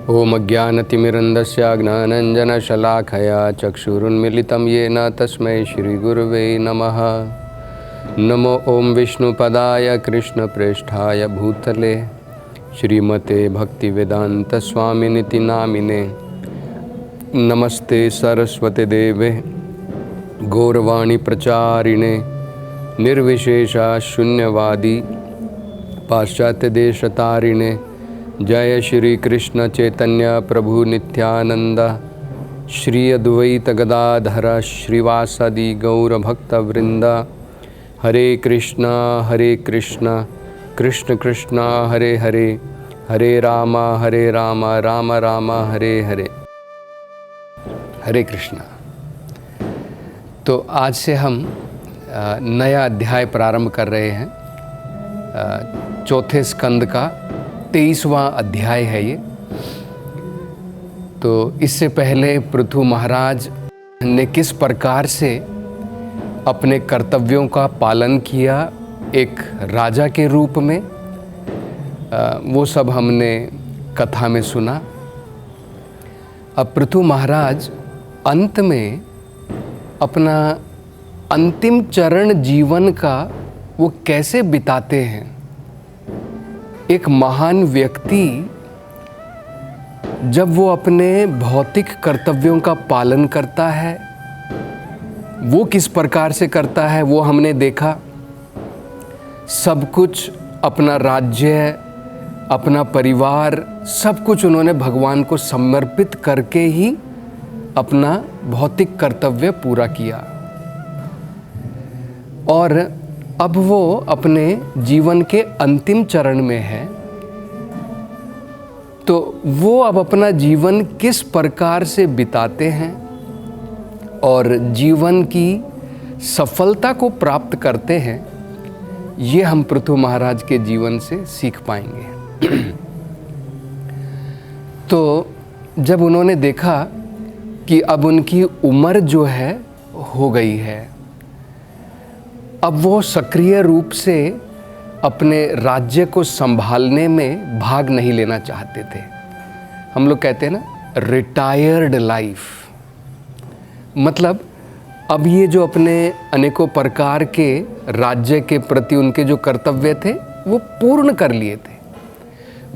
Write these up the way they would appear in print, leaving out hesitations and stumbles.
ओम अज्ञानतिमिरन्धस्य ज्ञानाञ्जनशलाखया चक्षुरुन्मीलितं येन तस्मै श्रीगुरुवे नमः। नमो ओम विष्णुपदाय कृष्णप्रेष्ठाय भूतले श्रीमते भक्तिवेदान्तस्वामिनिति नामिने। नमस्ते सरस्वती देवे गौरवाणी प्रचारिणे निर्विशेषा शून्यवादी पाश्चात्य देशतारिणे। जय श्री कृष्ण चैतन्य प्रभु नित्यानंद श्री अद्वैत गदाधर श्रीवासदि गौर भक्त वृंद। हरे कृष्ण कृष्ण कृष्ण हरे हरे, हरे राम राम राम हरे हरे। हरे कृष्णा। तो आज से हम नया अध्याय प्रारंभ कर रहे हैं। चौथे स्कंद का 23वां अध्याय है ये। तो इससे पहले पृथु महाराज ने किस प्रकार से अपने कर्तव्यों का पालन किया एक राजा के रूप में, वो सब हमने कथा में सुना। अब पृथु महाराज अंत में अपना अंतिम चरण जीवन का वो कैसे बिताते हैं। एक महान व्यक्ति जब वो अपने भौतिक कर्तव्यों का पालन करता है, वो किस प्रकार से करता है वो हमने देखा। सब कुछ, अपना राज्य, अपना परिवार, सब कुछ उन्होंने भगवान को समर्पित करके ही अपना भौतिक कर्तव्य पूरा किया। और अब वो अपने जीवन के अंतिम चरण में है, तो वो अब अपना जीवन किस प्रकार से बिताते हैं और जीवन की सफलता को प्राप्त करते हैं, ये हम पृथु महाराज के जीवन से सीख पाएंगे। तो जब उन्होंने देखा कि अब उनकी उम्र जो है हो गई है, अब वो सक्रिय रूप से अपने राज्य को संभालने में भाग नहीं लेना चाहते थे। हम लोग कहते हैं ना रिटायर्ड लाइफ, मतलब अब ये जो अपने अनेकों प्रकार के राज्य के प्रति उनके जो कर्तव्य थे वो पूर्ण कर लिए थे।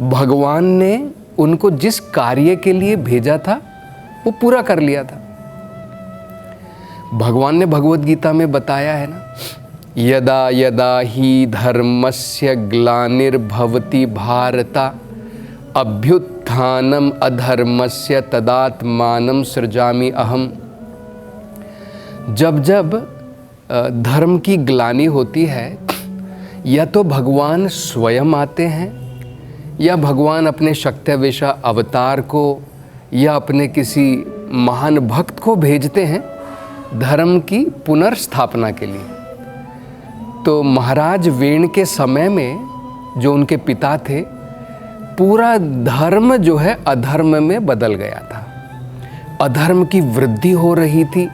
भगवान ने उनको जिस कार्य के लिए भेजा था वो पूरा कर लिया था। भगवान ने भगवद गीता में बताया है ना, यदा यदा ही धर्मस्य ग्लानिर्भवति भारत अभ्युत्थानम अधर्मस्य तदात्मानं सृजामि अहम। जब जब धर्म की ग्लानि होती है, या तो भगवान स्वयं आते हैं या भगवान अपने शक्तिवेशा अवतार को या अपने किसी महान भक्त को भेजते हैं धर्म की पुनर्स्थापना के लिए। तो महाराज वेण के समय में जो उनके पिता थे, पूरा धर्म जो है अधर्म में बदल गया था। अधर्म की वृद्धि हो रही थी,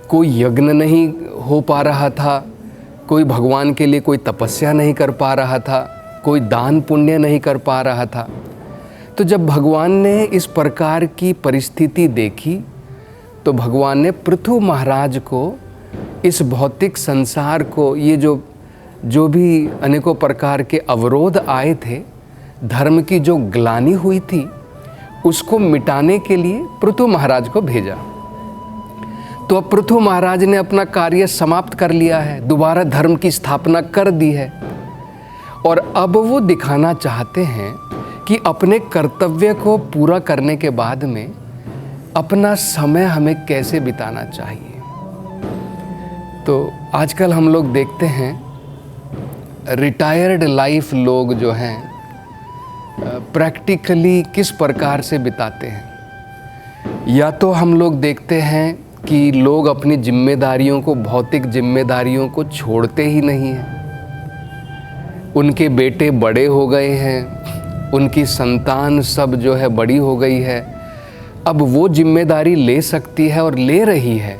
कोई यज्ञ नहीं हो पा रहा था, कोई भगवान के लिए कोई तपस्या नहीं कर पा रहा था, कोई दान पुण्य नहीं कर पा रहा था। तो जब भगवान ने इस प्रकार की परिस्थिति देखी, तो भगवान ने पृथु महाराज को इस भौतिक संसार को, ये जो भी अनेकों प्रकार के अवरोध आए थे, धर्म की जो ग्लानि हुई थी, उसको मिटाने के लिए पृथु महाराज को भेजा। तो अब पृथु महाराज ने अपना कार्य समाप्त कर लिया है, दोबारा धर्म की स्थापना कर दी है। और अब वो दिखाना चाहते हैं कि अपने कर्तव्य को पूरा करने के बाद में अपना समय हमें कैसे बिताना चाहिए। तो आजकल हम लोग देखते हैं रिटायर्ड लाइफ लोग जो हैं प्रैक्टिकली किस प्रकार से बिताते हैं। या तो हम लोग देखते हैं कि लोग अपनी जिम्मेदारियों को, भौतिक जिम्मेदारियों को छोड़ते ही नहीं हैं। उनके बेटे बड़े हो गए हैं, उनकी संतान सब जो है बड़ी हो गई है, अब वो जिम्मेदारी ले सकती है और ले रही है।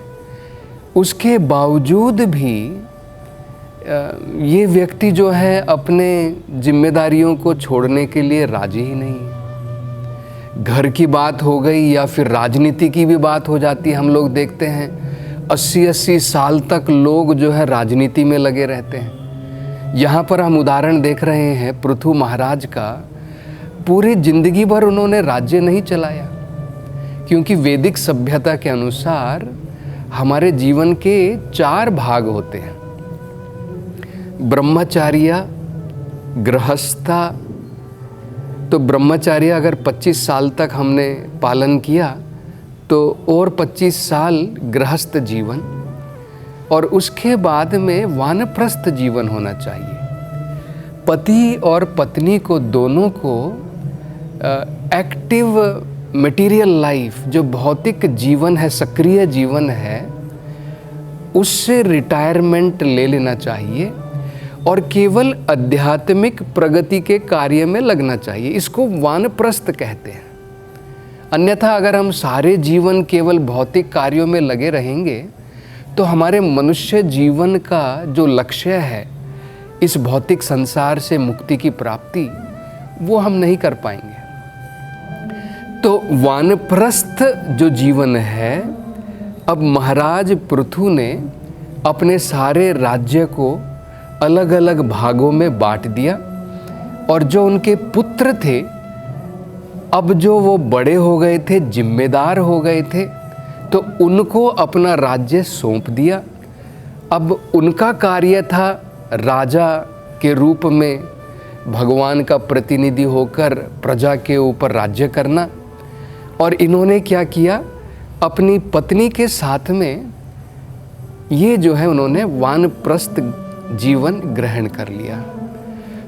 उसके बावजूद भी ये व्यक्ति जो है अपने जिम्मेदारियों को छोड़ने के लिए राजी ही नहीं है। घर की बात हो गई या फिर राजनीति की भी बात हो जाती है। हम लोग देखते हैं 80-80 साल तक लोग जो है राजनीति में लगे रहते हैं। यहाँ पर हम उदाहरण देख रहे हैं पृथु महाराज का। पूरी जिंदगी भर उन्होंने राज्य नहीं चलाया, क्योंकि वैदिक सभ्यता के अनुसार हमारे जीवन के 4 भाग होते हैं। ब्रह्मचार्य, गृहस्था। तो ब्रह्मचार्य अगर 25 साल तक हमने पालन किया तो और 25 साल गृहस्थ जीवन, और उसके बाद में वानप्रस्थ जीवन होना चाहिए। पति और पत्नी को दोनों को एक्टिव मटेरियल लाइफ, जो भौतिक जीवन है, सक्रिय जीवन है, उससे रिटायरमेंट ले लेना चाहिए और केवल आध्यात्मिक प्रगति के कार्य में लगना चाहिए। इसको वानप्रस्थ कहते हैं। अन्यथा अगर हम सारे जीवन केवल भौतिक कार्यों में लगे रहेंगे तो हमारे मनुष्य जीवन का जो लक्ष्य है, इस भौतिक संसार से मुक्ति की प्राप्ति, वो हम नहीं कर पाएंगे। तो वानप्रस्थ जो जीवन है, अब महाराज पृथु ने अपने सारे राज्य को अलग अलग भागों में बांट दिया, और जो उनके पुत्र थे, अब जो वो बड़े हो गए थे, जिम्मेदार हो गए थे, तो उनको अपना राज्य सौंप दिया। अब उनका कार्य था राजा के रूप में भगवान का प्रतिनिधि होकर प्रजा के ऊपर राज्य करना। और इन्होंने क्या किया, अपनी पत्नी के साथ में ये जो है उन्होंने वानप्रस्थ जीवन ग्रहण कर लिया।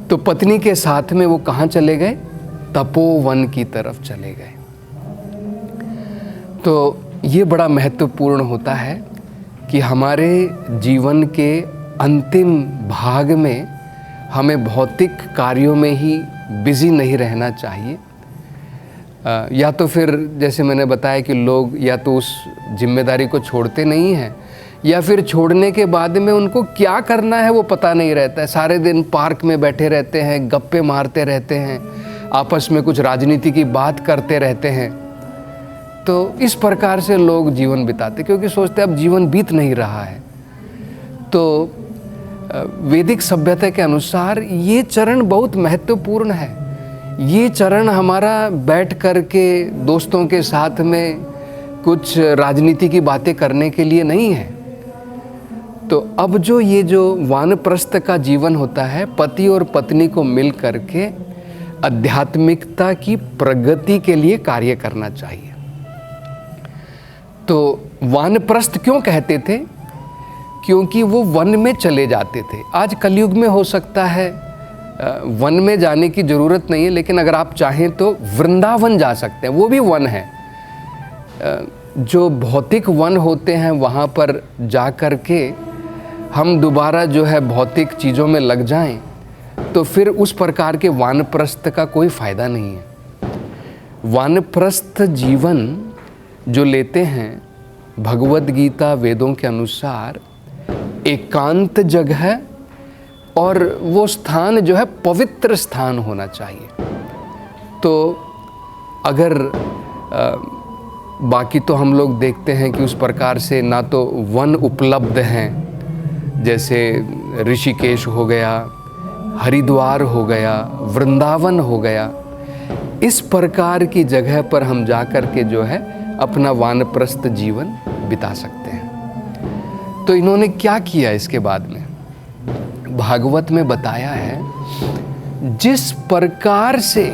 तो पत्नी के साथ में वो कहाँ चले गए? तपोवन की तरफ चले गए। तो ये बड़ा महत्वपूर्ण होता है कि हमारे जीवन के अंतिम भाग में हमें भौतिक कार्यों में ही बिजी नहीं रहना चाहिए। या तो फिर जैसे मैंने बताया कि लोग या तो उस जिम्मेदारी को छोड़ते नहीं हैं, या फिर छोड़ने के बाद में उनको क्या करना है वो पता नहीं रहता है। सारे दिन पार्क में बैठे रहते हैं, गप्पे मारते रहते हैं, आपस में कुछ राजनीति की बात करते रहते हैं। तो इस प्रकार से लोग जीवन बिताते, क्योंकि सोचते अब जीवन बीत नहीं रहा है। तो वैदिक सभ्यता के अनुसार ये चरण बहुत महत्वपूर्ण है। ये चरण हमारा बैठ कर के दोस्तों के साथ में कुछ राजनीति की बातें करने के लिए नहीं है। तो अब जो ये जो वानप्रस्थ का जीवन होता है, पति और पत्नी को मिल करके आध्यात्मिकता की प्रगति के लिए कार्य करना चाहिए। तो वानप्रस्थ क्यों कहते थे? क्योंकि वो वन में चले जाते थे। आज कलयुग में हो सकता है वन में जाने की ज़रूरत नहीं है, लेकिन अगर आप चाहें तो वृंदावन जा सकते हैं, वो भी वन है। जो भौतिक वन होते हैं वहाँ पर जा कर के हम दोबारा जो है भौतिक चीज़ों में लग जाएं, तो फिर उस प्रकार के वानप्रस्थ का कोई फ़ायदा नहीं है। वानप्रस्थ जीवन जो लेते हैं, भगवद गीता वेदों के अनुसार एकांत जगह, और वो स्थान जो है पवित्र स्थान होना चाहिए। तो अगर बाकी तो हम लोग देखते हैं कि उस प्रकार से ना तो वन उपलब्ध हैं, जैसे ऋषिकेश हो गया, हरिद्वार हो गया, वृंदावन हो गया। इस प्रकार की जगह पर हम जा कर के जो है अपना वानप्रस्थ जीवन बिता सकते हैं। तो इन्होंने क्या किया इसके बाद में? भागवत में बताया है, जिस प्रकार से,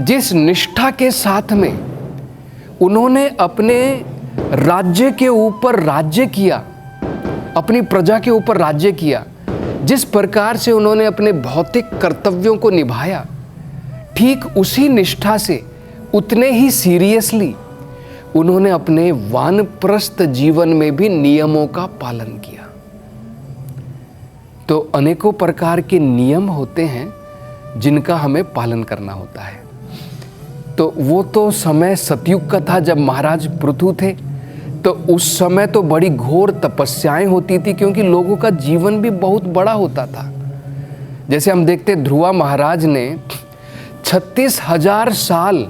जिस निष्ठा के साथ में उन्होंने अपने राज्य के ऊपर राज्य किया, अपनी प्रजा के ऊपर राज्य किया, जिस प्रकार से उन्होंने अपने भौतिक कर्तव्यों को निभाया, ठीक उसी निष्ठा से, उतने ही सीरियसली उन्होंने अपने वानप्रस्थ जीवन में भी नियमों का पालन किया। तो अनेकों प्रकार के नियम होते हैं जिनका हमें पालन करना होता है। तो वो तो समय सतयुग का था जब महाराज पृथु थे, तो उस समय तो बड़ी घोर तपस्याएं होती थी, क्योंकि लोगों का जीवन भी बहुत बड़ा होता था। जैसे हम देखते ध्रुवा महाराज ने 36,000 साल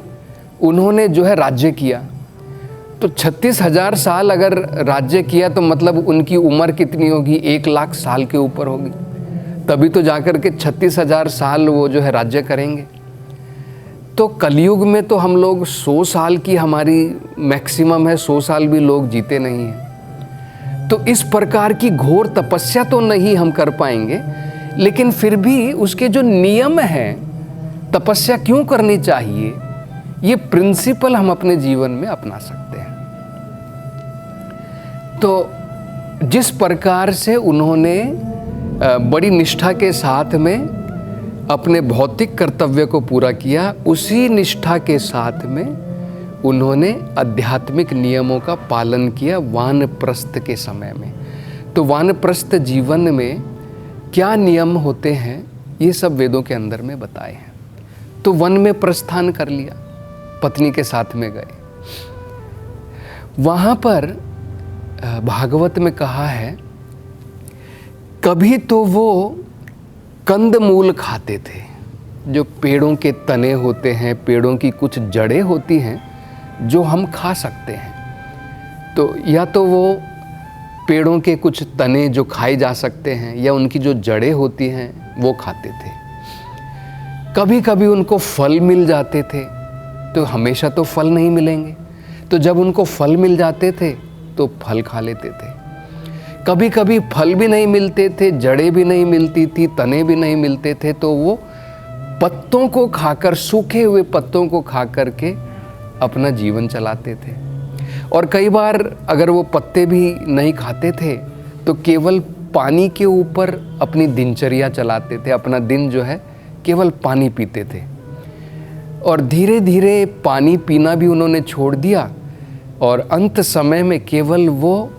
उन्होंने जो है राज्य किया। तो 36,000 साल अगर राज्य किया तो मतलब उनकी उम्र कितनी होगी? 1,00,000 साल के ऊपर होगी। तभी तो जाकर के 36,000 साल वो जो है राज्य करेंगे। तो कलयुग में तो हम लोग 100 साल की हमारी मैक्सिमम है, 100 साल भी लोग जीते नहीं हैं। तो इस प्रकार की घोर तपस्या तो नहीं हम कर पाएंगे, लेकिन फिर भी उसके जो नियम हैं, तपस्या क्यों करनी चाहिए, ये प्रिंसिपल हम अपने जीवन में अपना सकते हैं। तो जिस प्रकार से उन्होंने बड़ी निष्ठा के साथ में अपने भौतिक कर्तव्य को पूरा किया, उसी निष्ठा के साथ में उन्होंने आध्यात्मिक नियमों का पालन किया वानप्रस्थ के समय में। तो वानप्रस्थ जीवन में क्या नियम होते हैं, ये सब वेदों के अंदर में बताए हैं। तो वन में प्रस्थान कर लिया, पत्नी के साथ में गए। वहाँ पर भागवत में कहा है, कभी तो वो कंदमूल खाते थे, जो पेड़ों के तने होते हैं, पेड़ों की कुछ जड़ें होती हैं जो हम खा सकते हैं। तो या तो वो पेड़ों के कुछ तने जो खाए जा सकते हैं, या उनकी जो जड़ें होती हैं वो खाते थे। कभी कभी उनको फल मिल जाते थे, तो हमेशा तो फल नहीं मिलेंगे, तो जब उनको फल मिल जाते थे तो फल खा लेते थे। कभी कभी फल भी नहीं मिलते थे, जड़ें भी नहीं मिलती थी, तने भी नहीं मिलते थे, तो वो पत्तों को खाकर, सूखे हुए पत्तों को खा करके अपना जीवन चलाते थे। और कई बार अगर वो पत्ते भी नहीं खाते थे तो केवल पानी के ऊपर अपनी दिनचर्या चलाते थे, अपना दिन जो है केवल पानी पीते थे। और धीरे धीरे पानी पीना भी उन्होंने छोड़ दिया, और अंत समय में केवल वो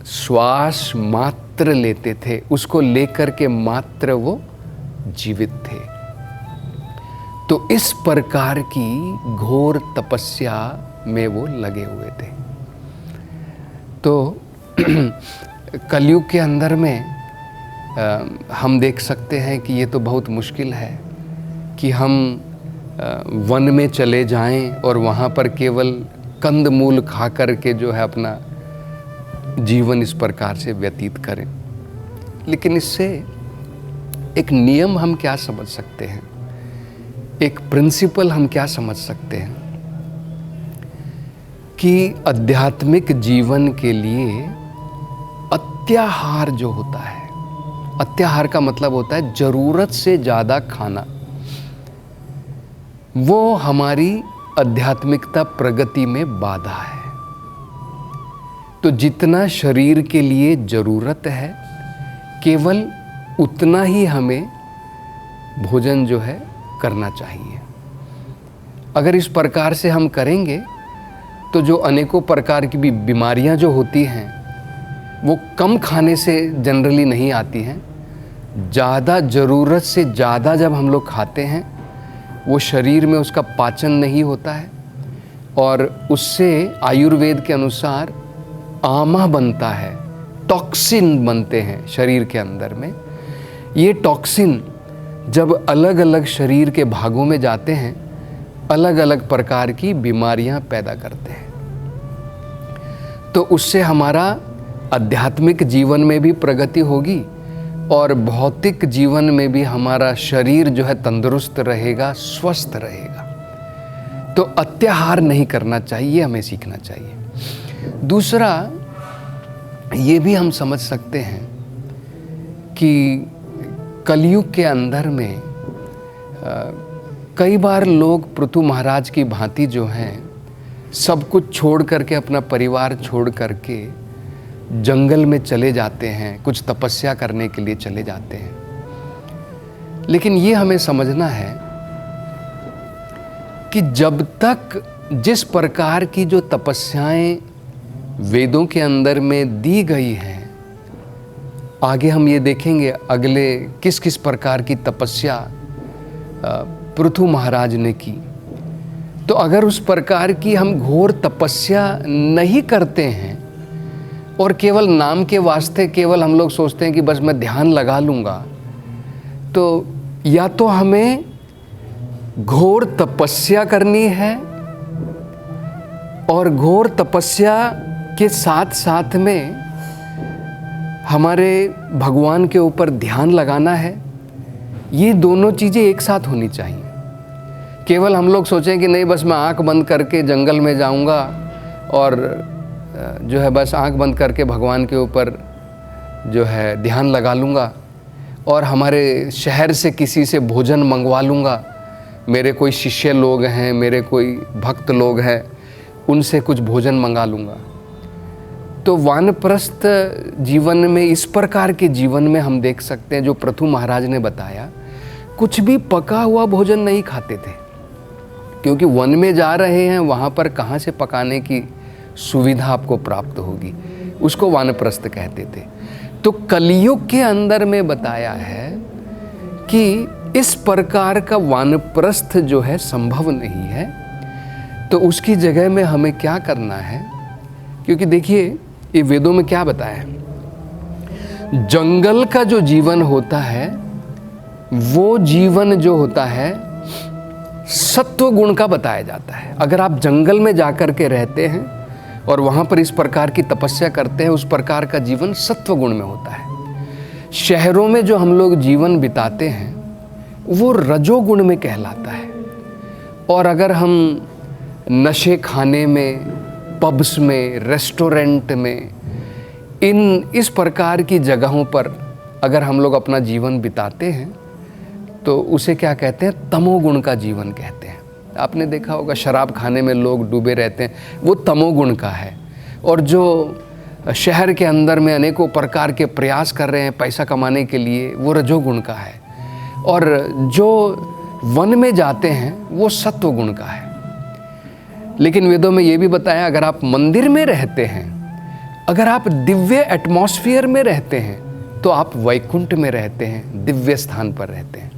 श्वास मात्र लेते थे, उसको लेकर के मात्र वो जीवित थे। तो इस प्रकार की घोर तपस्या में वो लगे हुए थे। तो कलयुग के अंदर में हम देख सकते हैं कि ये तो बहुत मुश्किल है कि हम वन में चले जाएं और वहाँ पर केवल कंदमूल खा कर के जो है अपना जीवन इस प्रकार से व्यतीत करें। लेकिन इससे एक नियम हम क्या समझ सकते हैं, एक प्रिंसिपल हम क्या समझ सकते हैं कि आध्यात्मिक जीवन के लिए अत्याहार जो होता है, अत्याहार का मतलब होता है जरूरत से ज़्यादा खाना, वो हमारी आध्यात्मिकता प्रगति में बाधा है। तो जितना शरीर के लिए ज़रूरत है, केवल उतना ही हमें भोजन जो है करना चाहिए। अगर इस प्रकार से हम करेंगे तो जो अनेकों प्रकार की भी बीमारियां जो होती हैं वो कम खाने से जनरली नहीं आती हैं। ज़्यादा ज़रूरत से ज़्यादा जब हम लोग खाते हैं, वो शरीर में उसका पाचन नहीं होता है, और उससे आयुर्वेद के अनुसार आमा बनता है, टॉक्सिन बनते हैं शरीर के अंदर में। ये टॉक्सिन जब अलग अलग शरीर के भागों में जाते हैं, अलग अलग प्रकार की बीमारियां पैदा करते हैं। तो उससे हमारा आध्यात्मिक जीवन में भी प्रगति होगी और भौतिक जीवन में भी हमारा शरीर जो है तंदुरुस्त रहेगा, स्वस्थ रहेगा। तो अत्याहार नहीं करना चाहिए, हमें सीखना चाहिए। दूसरा, ये भी हम समझ सकते हैं कि कलयुग के अंदर में कई बार लोग पृथु महाराज की भांति जो हैं, सब कुछ छोड़ करके, अपना परिवार छोड़ करके जंगल में चले जाते हैं, कुछ तपस्या करने के लिए चले जाते हैं। लेकिन ये हमें समझना है कि जब तक जिस प्रकार की जो तपस्याएं वेदों के अंदर में दी गई हैं, आगे हम ये देखेंगे अगले किस किस प्रकार की तपस्या पृथु महाराज ने की। तो अगर उस प्रकार की हम घोर तपस्या नहीं करते हैं और केवल नाम के वास्ते केवल हम लोग सोचते हैं कि बस मैं ध्यान लगा लूँगा, तो या तो हमें घोर तपस्या करनी है, और घोर तपस्या के साथ साथ में हमारे भगवान के ऊपर ध्यान लगाना है। ये दोनों चीज़ें एक साथ होनी चाहिए। केवल हम लोग सोचें कि नहीं बस मैं आंख बंद करके जंगल में जाऊंगा और जो है बस आंख बंद करके भगवान के ऊपर जो है ध्यान लगा लूँगा, और हमारे शहर से किसी से भोजन मंगवा लूँगा, मेरे कोई शिष्य लोग हैं, मेरे कोई भक्त लोग हैं, उनसे कुछ भोजन मंगा लूँगा। तो वानप्रस्थ जीवन में, इस प्रकार के जीवन में हम देख सकते हैं जो पृथु महाराज ने बताया, कुछ भी पका हुआ भोजन नहीं खाते थे, क्योंकि वन में जा रहे हैं, वहाँ पर कहाँ से पकाने की सुविधा आपको प्राप्त होगी, उसको वानप्रस्थ कहते थे। तो कलियुग के अंदर में बताया है कि इस प्रकार का वानप्रस्थ जो है संभव नहीं है। तो उसकी जगह में हमें क्या करना है, क्योंकि देखिए ये वेदों में क्या बताया है, जंगल का जो जीवन होता है वो जीवन जो होता है सत्व गुण का बताया जाता है। अगर आप जंगल में जाकर के रहते हैं और वहाँ पर इस प्रकार की तपस्या करते हैं, उस प्रकार का जीवन सत्व गुण में होता है। शहरों में जो हम लोग जीवन बिताते हैं वो रजोगुण में कहलाता है। और अगर हम नशे खाने में, पब्स में, रेस्टोरेंट में, इस प्रकार की जगहों पर अगर हम लोग अपना जीवन बिताते हैं तो उसे क्या कहते हैं, तमोगुण का जीवन कहते हैं। आपने देखा होगा शराब खाने में लोग डूबे रहते हैं, वो तमोगुण का है। और जो शहर के अंदर में अनेकों प्रकार के प्रयास कर रहे हैं पैसा कमाने के लिए, वो रजोगुण का है। और जो वन में जाते हैं वो सत्वगुण का है। लेकिन वेदों में ये भी बताया, अगर आप मंदिर में रहते हैं, अगर आप दिव्य एटमॉस्फेयर में रहते हैं, तो आप वैकुंठ में रहते हैं, दिव्य स्थान पर रहते हैं।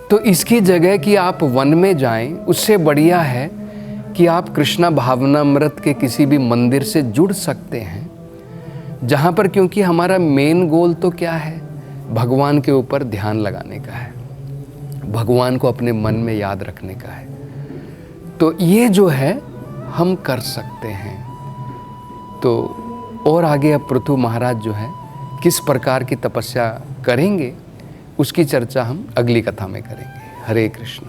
तो इसकी जगह कि आप वन में जाएं, उससे बढ़िया है कि आप कृष्णा भावनामृत के किसी भी मंदिर से जुड़ सकते हैं, जहाँ पर, क्योंकि हमारा मेन गोल तो क्या है, भगवान के ऊपर ध्यान लगाने का है, भगवान को अपने मन में याद रखने का है। तो ये जो है हम कर सकते हैं। तो और आगे अब पृथु महाराज जो है किस प्रकार की तपस्या करेंगे, उसकी चर्चा हम अगली कथा में करेंगे। हरे कृष्ण।